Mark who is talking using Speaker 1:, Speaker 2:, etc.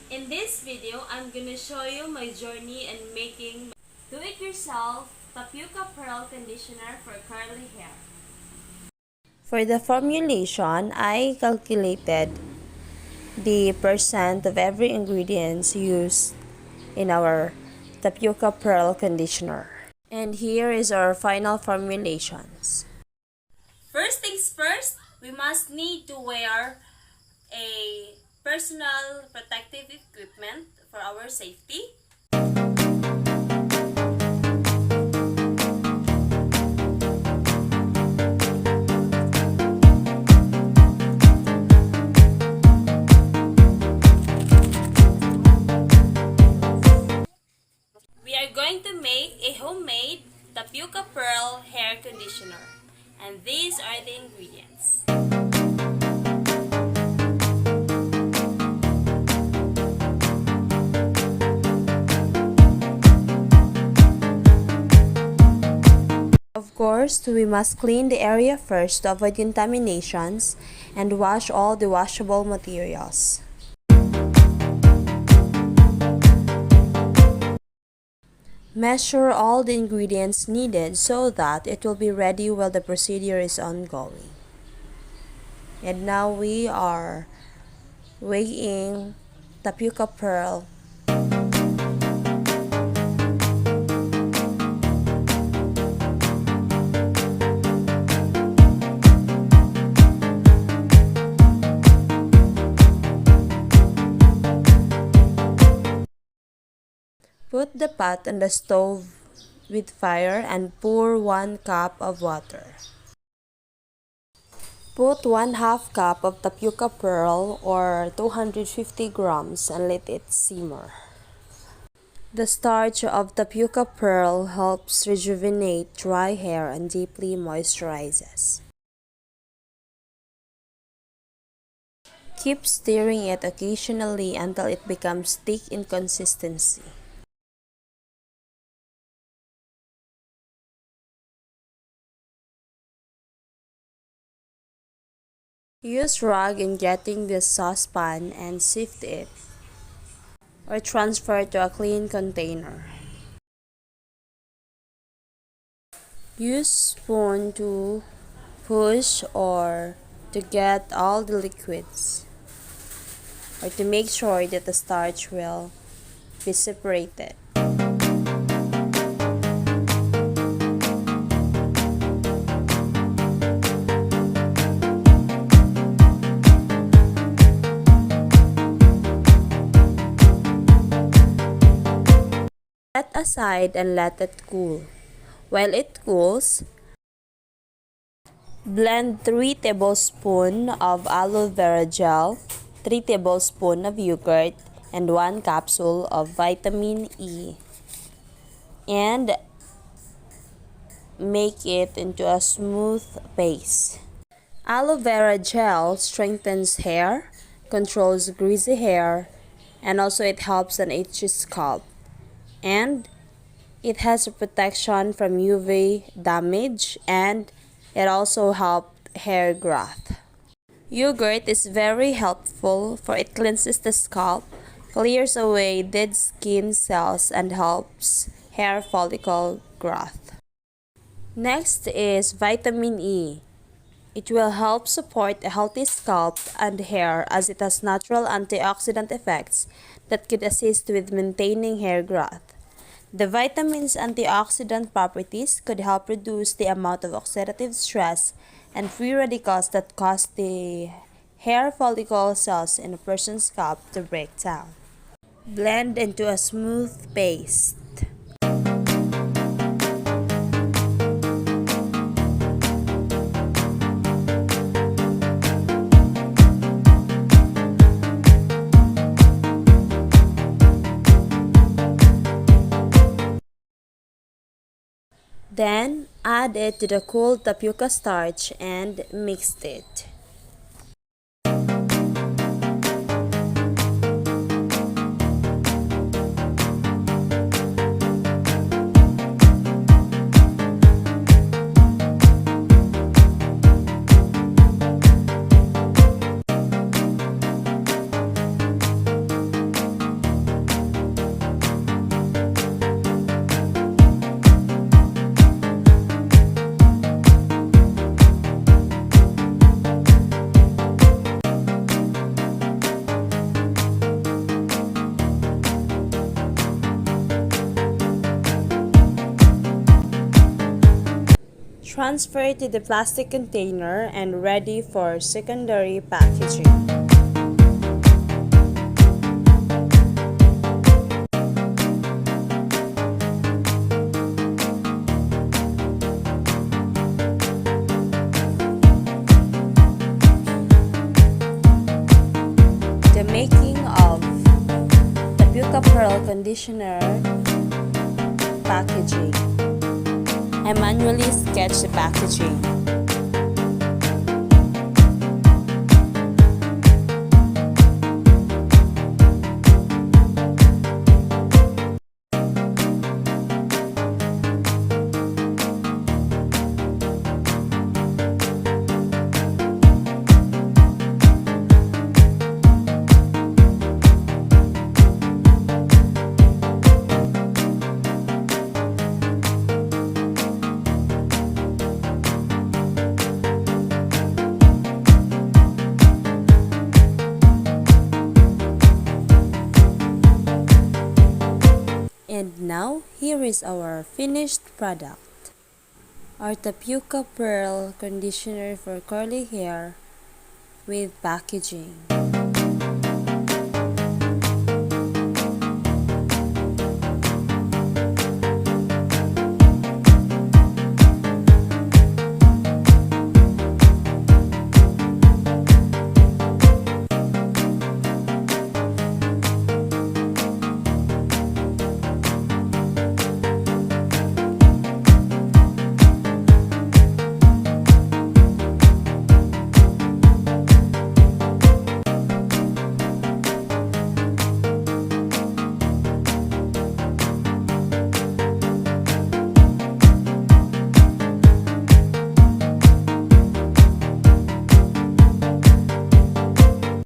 Speaker 1: In this video, I'm gonna show you my journey in making do-it-yourself Tapioca Pearl Conditioner for curly hair.
Speaker 2: For the formulation, I calculated the percent of every ingredient used in our Tapioca Pearl Conditioner. And here is our final formulations.
Speaker 1: First things first, we must need to wear a personal protective equipment for our safety. We are going to make a homemade Tapioca Pearl hair conditioner, and these are the ingredients.
Speaker 2: Of course, we must clean the area first to avoid contaminations and wash all the washable materials. Measure all the ingredients needed so that it will be ready while the procedure is ongoing. And now we are weighing Tapioca Pearl. Put the pot on the stove with fire and pour 1 cup of water. Put 1/2 cup of Tapioca Pearl or 250 grams and let it simmer. The starch of Tapioca Pearl helps rejuvenate dry hair and deeply moisturizes. Keep stirring it occasionally until it becomes thick in consistency. Use rag in getting the saucepan and sift it, or transfer to a clean container. Use spoon to push or to get all the liquids, or to make sure that the starch will be separated. Set aside and let it cool. While it cools, blend 3 tablespoons of Aloe Vera Gel, 3 tablespoons of yogurt, and 1 capsule of vitamin E, and make it into a smooth paste. Aloe Vera Gel strengthens hair, controls greasy hair, and also it helps an itchy scalp. And it has a protection from UV damage, and it also helps hair growth. Yogurt is very helpful for it cleanses the scalp, clears away dead skin cells, and helps hair follicle growth. Next is vitamin E. It will help support a healthy scalp and hair as it has natural antioxidant effects that could assist with maintaining hair growth. The vitamin's antioxidant properties could help reduce the amount of oxidative stress and free radicals that cause the hair follicle cells in a person's scalp to break down. Blend into a smooth paste. Then, add it to the cool tapioca starch and mix it. transfer it to the plastic container and ready for secondary packaging. The making of Tapioca Pearl Conditioner packaging. I manually sketch the packaging. And now, here is our finished product. Our Tapioca Pearl Conditioner for curly hair with packaging.